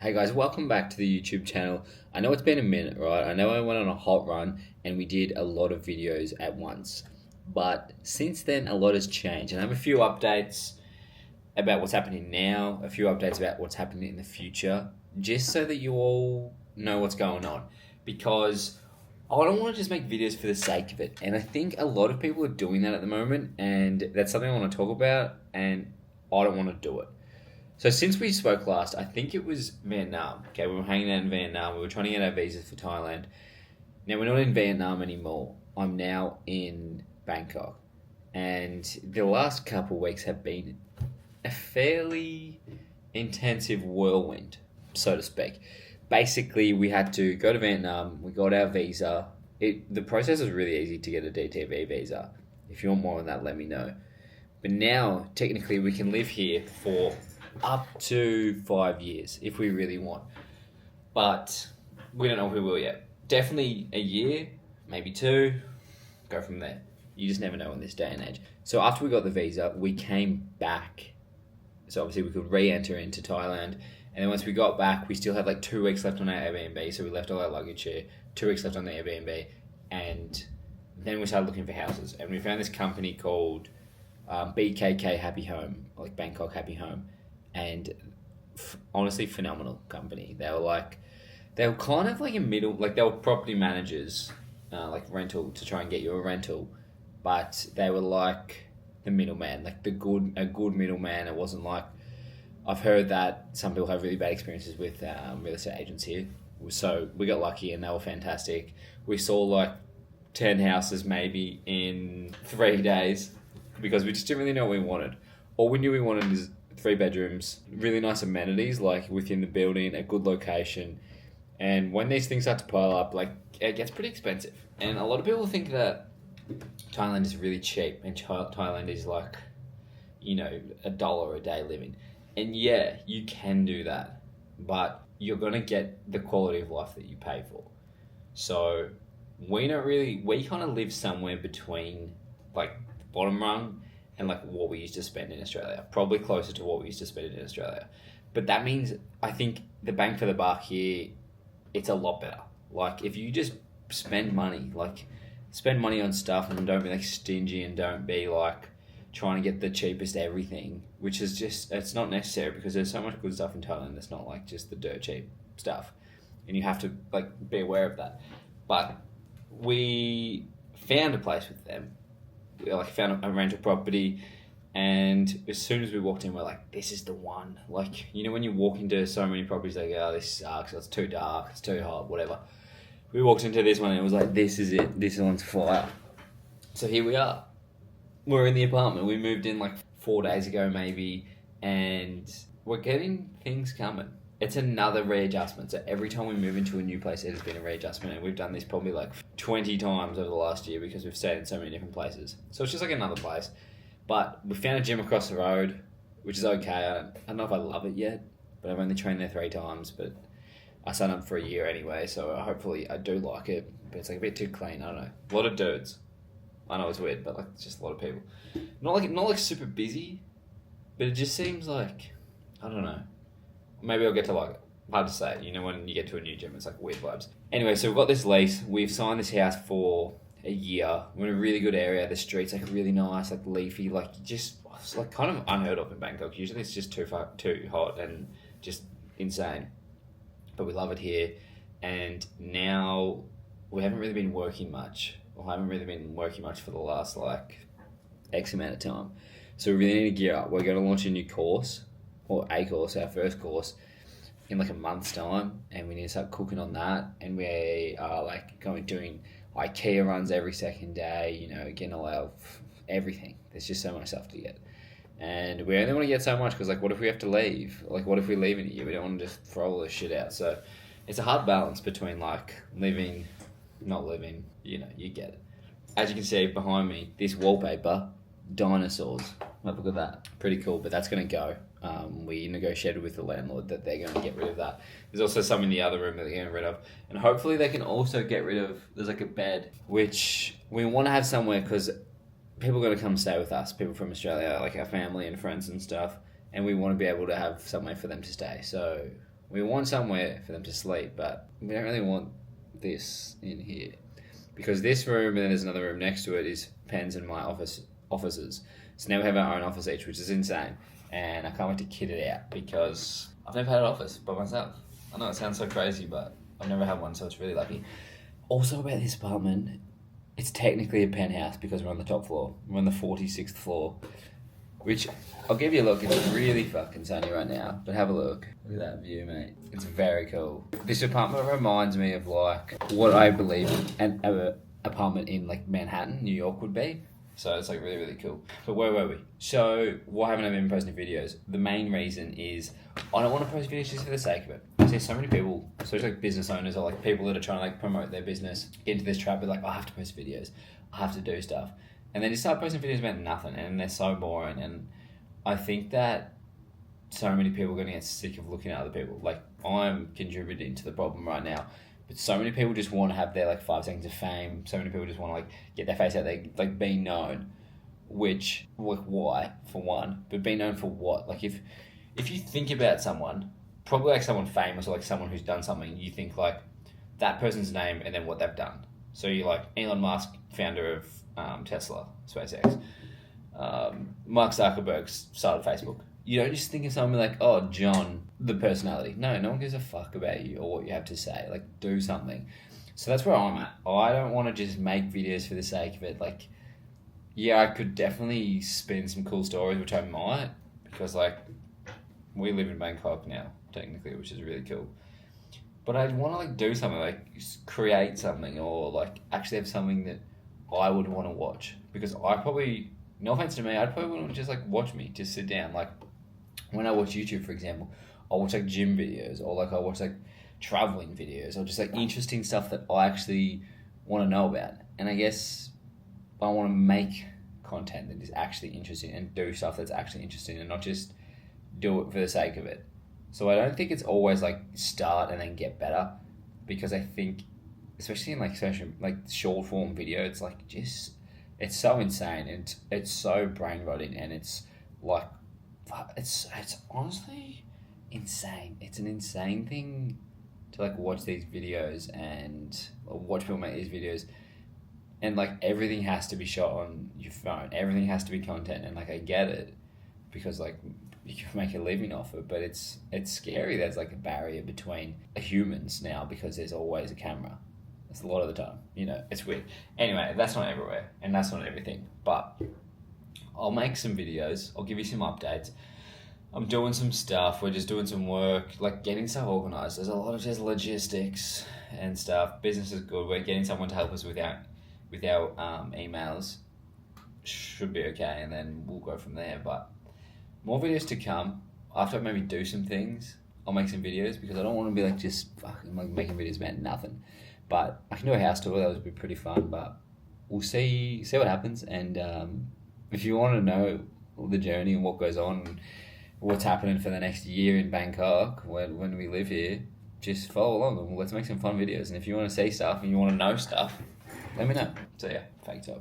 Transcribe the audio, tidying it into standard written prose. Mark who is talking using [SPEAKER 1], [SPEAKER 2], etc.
[SPEAKER 1] Hey guys, welcome back to the YouTube channel. I know it's been a minute, right? I know I went on a hot run and we did a lot of videos at once. But since then, a lot has changed. And I have a few updates about what's happening now, a few updates about what's happening in the future, just so that you all know what's going on. Because I don't want to just make videos for the sake of it. And I think a lot of people are doing that at the moment. And that's something I want to talk about. And I don't want to do it. So since we spoke last, I think it was Vietnam. Okay, we were hanging out in Vietnam. We were trying to get our visas for Thailand. Now we're not in Vietnam anymore. I'm now in Bangkok. And the last couple of weeks have been a fairly intensive whirlwind, so to speak. Basically, we had to go to Vietnam. We got our visa. The process was really easy to get a DTV visa. If you want more on that, let me know. But now, technically, we can live here for up to 5 years if we really want. But we don't know if we will yet. Definitely a year, maybe two, go from there. You just never know in this day and age. So after we got the visa, we came back. So obviously we could re-enter into Thailand. And then once we got back, we still had like 2 weeks left on our Airbnb. So we left all our luggage here, 2 weeks left on the Airbnb. And then we started looking for houses. And we found this company called BKK Happy Home, like Bangkok Happy Home. And honestly, phenomenal company. They were kind of like a middle, like they were property managers, like rental to try and get you a rental, but they were like the middleman, like a good middleman. It wasn't like, I've heard that some people have really bad experiences with real estate agents here. So we got lucky and they were fantastic. We saw like 10 houses maybe in 3 days because we just didn't really know what we wanted. All we knew we wanted is 3 bedrooms, really nice amenities like within the building, a good location. And when these things start to pile up, like it gets pretty expensive. And a lot of people think that Thailand is really cheap and Thailand is like, $1 a day living. And yeah, you can do that, but you're going to get the quality of life that you pay for. So we kind of live somewhere between like the bottom rung and like what we used to spend in Australia, probably closer to what we used to spend in Australia. But that means I think the bang for the buck here, it's a lot better. Like if you just spend money on stuff and don't be like stingy and don't be like trying to get the cheapest everything, which is just, it's not necessary because there's so much good stuff in Thailand that's not like just the dirt cheap stuff. And you have to like be aware of that. But we found a place with them. We found a rental property, and as soon as we walked in, we're like, this is the one. Like, when you walk into so many properties, they go, oh, this sucks, it's too dark, it's too hot, whatever. We walked into this one and it was like, this is it, this one's fire. So here we are. We're in the apartment. We moved in like 4 days ago maybe, and we're getting things coming. It's another readjustment. So every time we move into a new place, it has been a readjustment. And we've done this probably like 20 times over the last year because we've stayed in so many different places. So it's just like another place. But we found a gym across the road, which is okay. I don't know if I love it yet, but I've only trained there 3 times. But I signed up for a year anyway, so hopefully I do like it. But it's like a bit too clean. I don't know. A lot of dudes. I know it's weird, but like it's just a lot of people. Not like super busy, but it just seems like, I don't know. Maybe I'll get to like it. Hard to say. When you get to a new gym, it's like weird vibes. Anyway, so we've got this lease. We've signed this house for a year. We're in a really good area. The street's like really nice, like leafy, like just it's like kind of unheard of in Bangkok. Usually it's just too hot and just insane. But we love it here. And now we haven't really been working much. Or haven't really been working much for the last like X amount of time. So we really need to gear up. We're going to launch a new course, or a course, our first course, in like a month's time, and we need to start cooking on that. And we are like doing IKEA runs every second day, getting all out everything. There's just so much stuff to get. And we only want to get so much because like what if we have to leave? Like what if we leave in a year? We don't want to just throw all this shit out. So it's a hard balance between like living, not living, you get it. As you can see behind me, this wallpaper, dinosaurs. Have a look at that. Pretty cool, but that's going to go. We negotiated with the landlord that they're going to get rid of that. There's also some in the other room that they're getting rid of. And hopefully they can also get rid of, there's like a bed, which we want to have somewhere because people are going to come stay with us, people from Australia, like our family and friends and stuff. And we want to be able to have somewhere for them to stay. So We want somewhere for them to sleep, but we don't really want this in here. Because this room, and then there's another room next to it, is Pens and my offices. So now we have our own office each, which is insane. And I can't wait to kit it out because I've never had an office by myself. I know it sounds so crazy, but I've never had one, so it's really lucky. Also about this apartment, it's technically a penthouse because we're on the top floor. We're on the 46th floor, which I'll give you a look. It's really fucking sunny right now, but have a look. Look at that view, mate. It's very cool. This apartment reminds me of like what I believe an apartment in like Manhattan, New York would be. So it's like really, really cool. But where were we? So why haven't I been posting videos? The main reason is I don't want to post videos just for the sake of it. I see so many people, especially like business owners or like people that are trying to like promote their business, get into this trap of like, I have to post videos. I have to do stuff. And then you start posting videos about nothing and they're so boring. And I think that so many people are going to get sick of looking at other people. Like I'm contributing to the problem right now. But so many people just want to have their like 5 seconds of fame. So many people just want to like get their face out there, like be known. Which, like, why for one? But be known for what? Like if you think about someone, probably like someone famous or like someone who's done something, you think like that person's name and then what they've done. So you're like Elon Musk, founder of Tesla, SpaceX. Mark Zuckerberg started Facebook. You don't just think of someone like, oh, John, the personality. No one gives a fuck about you or what you have to say. Like, do something. So that's where I'm at. I don't want to just make videos for the sake of it. Like, yeah, I could definitely spin some cool stories, which I might, because, like, we live in Bangkok now, technically, which is really cool. But I want to, like, do something, like, create something or, like, actually have something that I would want to watch. Because I probably, no offense to me, I'd probably want to just, like, watch me, just sit down, like, when I watch YouTube, for example, I'll watch like gym videos or like I'll watch like traveling videos or just like interesting stuff that I actually want to know about. And I guess I want to make content that is actually interesting and do stuff that's actually interesting and not just do it for the sake of it. So I don't think it's always like start and then get better, because I think, especially in like short form video, it's like just, it's so insane and it's so brain rotting and it's like, it's honestly insane. It's an insane thing to like watch these videos and watch people make these videos, and like everything has to be shot on your phone. Everything has to be content, and like I get it because like you can make a living off it, but it's scary. There's like a barrier between humans now because there's always a camera. That's a lot of the time. You know, it's weird. Anyway, that's not everywhere and that's not everything, but I'll make some videos. I'll give you some updates. I'm doing some stuff. We're just doing some work, like getting stuff organized. There's a lot of just logistics and stuff. Business is good. We're getting someone to help us with our emails. Should be okay, and then we'll go from there. But more videos to come. After I maybe do some things, I'll make some videos because I don't want to be like just fucking like making videos about nothing. But I can do a house tour. That would be pretty fun. But we'll see what happens. And if you want to know the journey and what goes on, what's happening for the next year in Bangkok when we live here, just follow along and let's make some fun videos. And if you want to see stuff and you want to know stuff, let me know. So yeah, fake top.